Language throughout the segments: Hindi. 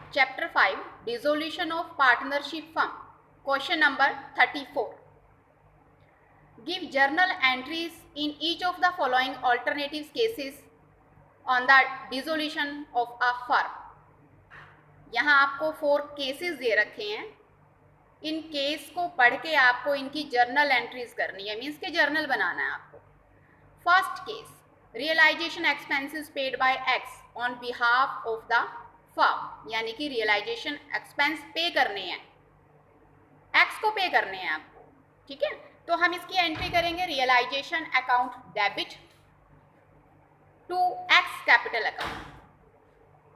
Chapter 5, Dissolution of Partnership Firm. Question number 34. Give journal entries in each of the following alternative cases on the dissolution of a firm. यहाँ आपको 4 केसेस दे रखे हैं. इन केस को पढ़ के आपको इनकी जर्नल एंट्रीज करनी है, मीन्स के जर्नल बनाना है आपको. First case, realisation expenses paid by x on behalf of the firm, यानी कि रियलाइजेशन एक्सपेंस पे करने हैं, एक्स को पे करने हैं आपको. ठीक है, तो हम इसकी एंट्री करेंगे realisation account debit to x capital account.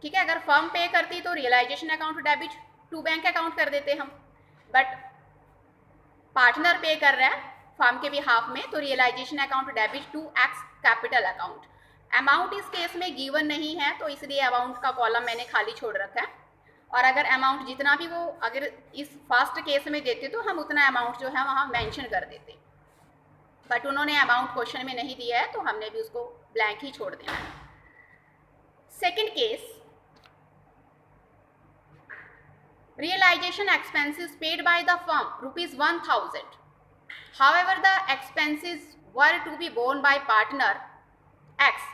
ठीक है, अगर फर्म पे करती तो realisation account debit to bank account कर देते हम, बट पार्टनर पे कर रहा है फर्म के बिहाफ में, तो realisation account debit to x capital account. Amount इस केस में गिवन नहीं है, तो इसलिए अमाउंट का कॉलम मैंने खाली छोड़ रखा है. और अगर अमाउंट जितना भी वो अगर इस फर्स्ट केस में देते तो हम उतना अमाउंट जो है वहाँ मेंशन कर देते, बट उन्होंने अमाउंट क्वेश्चन में नहीं दिया है, तो हमने भी उसको ब्लैंक ही छोड़ देना है. Second case, realization expenses paid by the firm rupees 1000. However, the expenses were to be borne by partner X,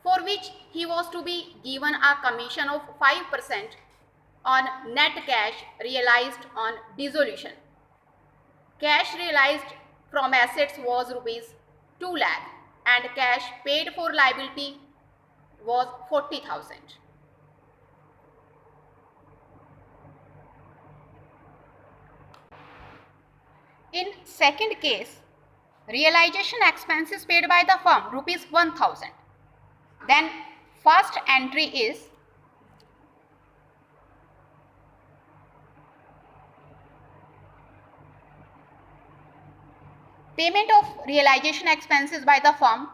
for which he was to be given a commission of 5% on net cash realized on dissolution. Cash realized from assets was rupees 2 lakh and cash paid for liability was 40,000. In second case, realization expenses paid by the firm rupees 1000. Then first entry is payment of realization expenses by the firm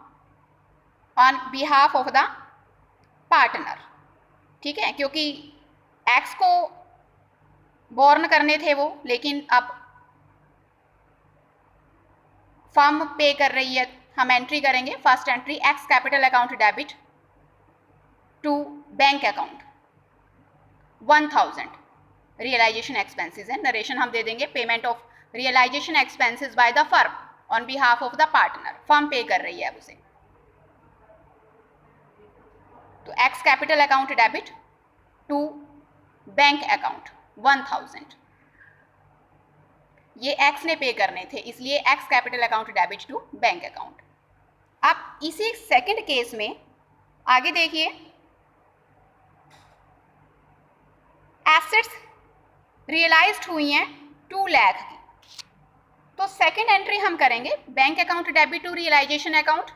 on behalf of the partner. ठीक है, क्योंकि एक्स को बॉर्न करने थे वो, लेकिन अब फर्म पे कर रही है. हम एंट्री करेंगे first entry x capital account debit to bank account 1000. Realisation expenses है, नरेशन हम दे देंगे payment of realisation expenses by the firm on behalf of the partner. Firm pay कर रही है अब उसे, तो x capital account debit to bank account 1000. ये एक्स ने पे करने थे, इसलिए x capital account debit to bank account. अब इसी सेकंड केस में आगे देखिए, एसेट्स रियलाइज्ड हुई हैं 2 लाख की, तो सेकंड एंट्री हम करेंगे bank account debit to realisation account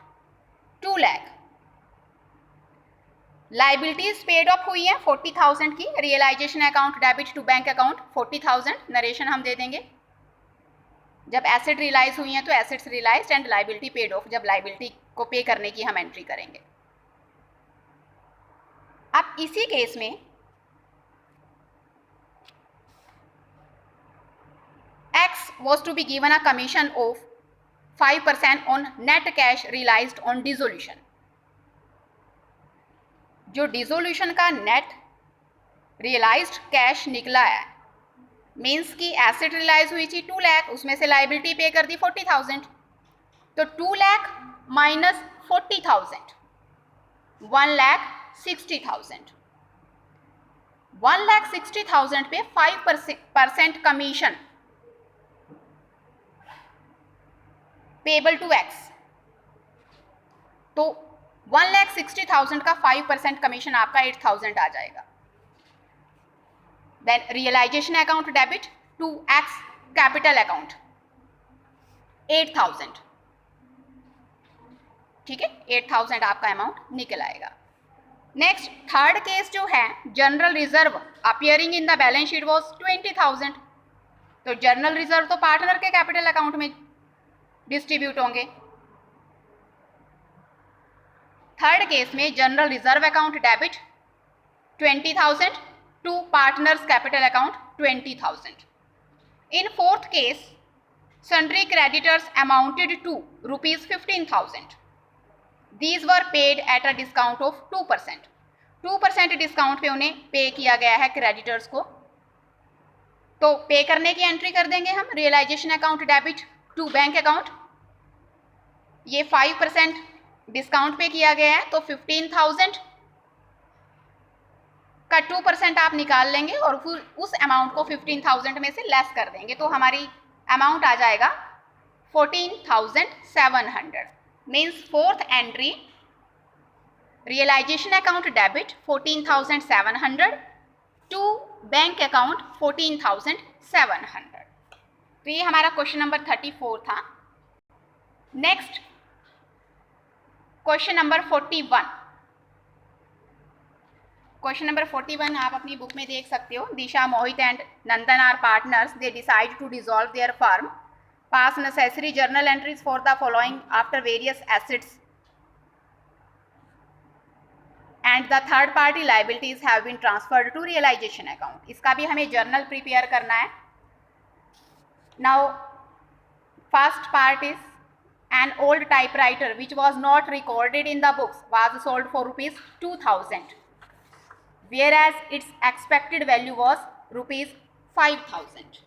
2 lakh. Liabilities paid off हुई हैं 40,000 की, realisation account debit to bank account 40,000. Narration हम दे देंगे, जब एसेट रियलाइज हुई हैं तो assets realised and liability paid off, जब लाइबिलिटी को पे करने की हम एंट्री करेंगे. अब इसी केस में x was to be given a commission of 5% on net cash realised on dissolution. जो डिसोल्यूशन का नेट रियलाइज्ड कैश निकला है, मीन्स की एसेट रियलाइज हुई थी 2 लाख, उसमें से लाइबिलिटी पे कर दी 40,000, तो 2 लाख माइनस 40,000 1,60,000. 1,60,000 पे 5% कमीशन पेबल टू एक्स, तो 1,60,000 का 5% कमीशन आपका 8,000 आ जाएगा. Then realization account debit to X capital account 8,000. ठीक है, 8,000 आपका अमाउंट निकल आएगा. नेक्स्ट थर्ड केस जो है, general reserve appearing in the balance sheet was 20,000. तो जनरल रिजर्व तो पार्टनर के कैपिटल अकाउंट में डिस्ट्रीब्यूट होंगे. थर्ड केस में general reserve account debit 20,000 to partners capital account 20,000. In fourth case, sundry creditors amounted to rupees 15,000. These were paid at a discount of 2%. 2% discount पे उन्हें पे किया गया है क्रेडिटर्स को, तो पे करने की एंट्री कर देंगे हम realisation account debit to bank account. ये 5% डिस्काउंट पे किया गया है, तो 15,000 का 2% आप निकाल लेंगे और फिर उस अमाउंट को 15,000 में से लेस कर देंगे, तो हमारी अमाउंट आ जाएगा 14,700। Means fourth entry realization account debit 14,700 to bank account 14,700। तो ये हमारा क्वेश्चन नंबर 34 था। Next question number 41। Question number 41 आप अपनी बुक में देख सकते हो। Disha, Mohit and Nandan are partners, they decide to dissolve their firm, pass necessary journal entries for the following after various assets and the third party liabilities have been transferred to realisation account. इसका भी हमें जर्नल प्रिपेयर करना है। Now first part is an old typewriter which was not recorded in the books was sold for rupees 2,000, whereas its expected value was rupees 5,000.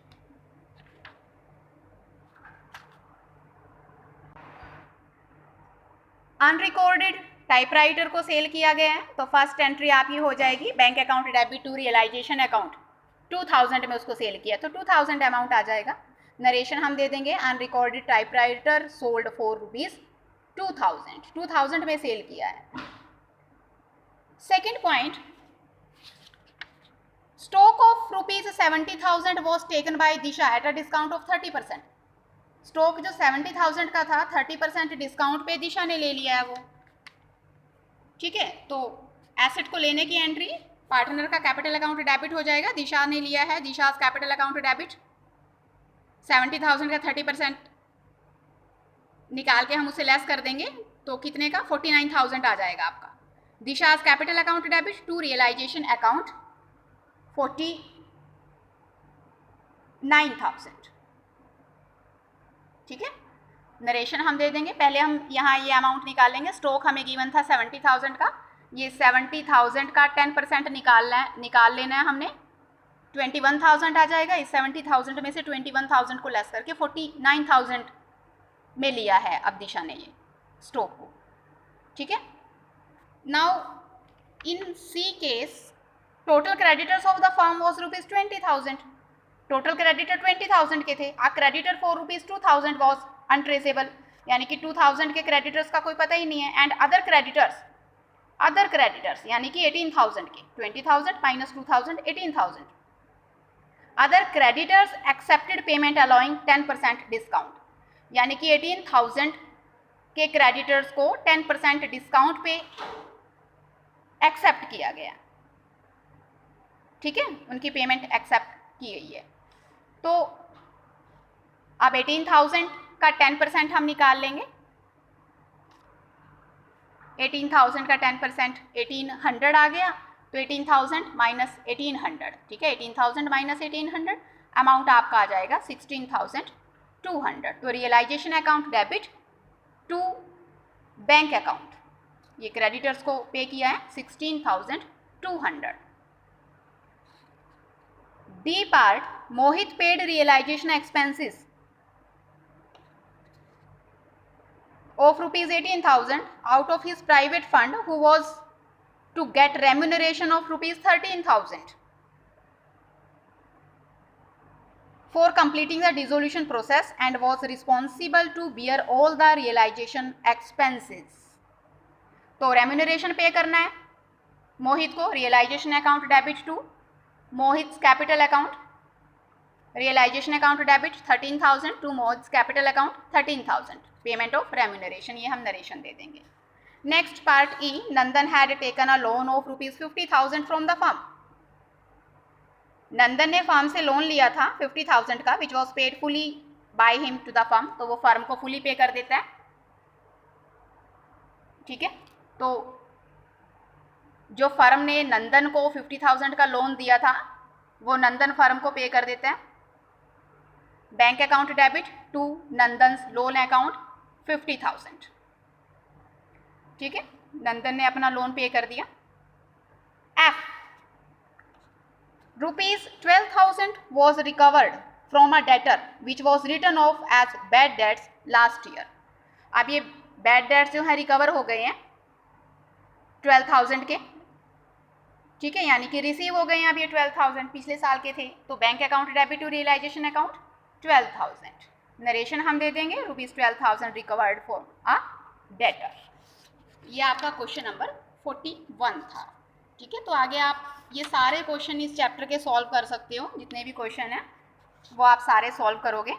Unrecorded typewriter को सेल किया गया है, तो फर्स्ट एंट्री आपकी हो जाएगी bank account debit to realisation account. 2,000 में उसको सेल किया, तो 2,000 अमाउंट आ जाएगा। नरेशन हम दे देंगे unrecorded typewriter sold for rupees 2,000, 2,000 में सेल किया है। Second point, stock of rupees 70,000 was taken by Disha at a discount of 30%। Stock जो 70,000 का था 30% डिस्काउंट पे दिशा ने ले लिया है वो, ठीक है। तो एसेट को लेने की एंट्री पार्टनर का कैपिटल अकाउंट डेबिट हो जाएगा, दिशा ने लिया है, दिशा कैपिटल अकाउंट डेबिट 70,000 का 30% निकाल के हम उसे लेस कर देंगे, तो कितने का 49,000 आ जाएगा आपका। Disha capital account debit to realisation account 49,000, ठीक है। नरेशन हम दे देंगे, पहले हम यहाँ ये अमाउंट निकालेंगे। स्टॉक हमें गिवन था 70,000 का, ये 70,000 का 10% निकाल लेना है हमने, 21,000 आ जाएगा। इस 70,000 में से 21,000 को लेस करके 49,000 में लिया है अब दिशा ने ये स्टॉक को, ठीक है। Now in C case total creditors of the firm was rupees 20,000। Total creditor 20,000 के थे, a creditor for rupees 2,000 was untraceable, यानी कि 2,000 के क्रेडिटर्स का कोई पता ही नहीं है। एंड अदर क्रेडिटर्स यानी कि 18,000 के, 20,000 minus 2,000 18,000। Other creditors accepted payment allowing 10% discount, यानी कि 18,000 के क्रेडिटर्स को 10% डिस्काउंट पे एक्सेप्ट किया गया, ठीक है, उनकी पेमेंट एक्सेप्ट की गई है। तो अब 18,000 का 10% हम निकाल लेंगे। 18,000 का 10% 1,800 आ गया, तो 18,000 माइनस 1,800, ठीक है, 18,000 माइनस 1,800 अमाउंट आपका आ जाएगा 16,200। तो realisation account debit to bank account, ये क्रेडिटर्स को पे किया है 16,200। D part, Mohit paid realisation expenses of rupees 18,000 out of his private fund, who was to get remuneration of rupees 13,000 for completing the dissolution process and was responsible to bear all the realization expenses. तो रेम्यूनरेशन पे करना है मोहित को, realization account debit to Mohit capital account, realization account debit 13,000 to Mohit capital account 13,000, payment of remuneration, ये हम नरेशन दे देंगे। Next part E, Nandan had taken a loan of rupees 50,000 from the firm. Nandan ने फर्म से लोन लिया था 50,000 का, which was paid fully by him to the firm, तो वो फर्म को फुली पे कर देता है, ठीक है। तो जो फर्म ने नंदन को 50,000 का लोन दिया था वो नंदन फर्म को पे कर देता है। Bank account debit to Nandan's loan account 50,000, ठीक है, नंदन ने अपना लोन पे कर दिया। F. Rupees 12,000 was recovered from a debtor which was written off as bad debts last year. अब ये bad debts जो है रिकवर हो गए हैं 12,000 के, ठीक है, यानी कि रिसीव हो गए हैं अब ये 12,000 पिछले साल के थे, तो bank account debit to realisation account 12,000, narration हम दे देंगे rupees 12,000 recovered for a debtor. ये आपका क्वेश्चन नंबर 41 था, ठीक है। तो आगे आप ये सारे क्वेश्चन इस चैप्टर के सॉल्व कर सकते हो, जितने भी क्वेश्चन हैं वो आप सारे सॉल्व करोगे।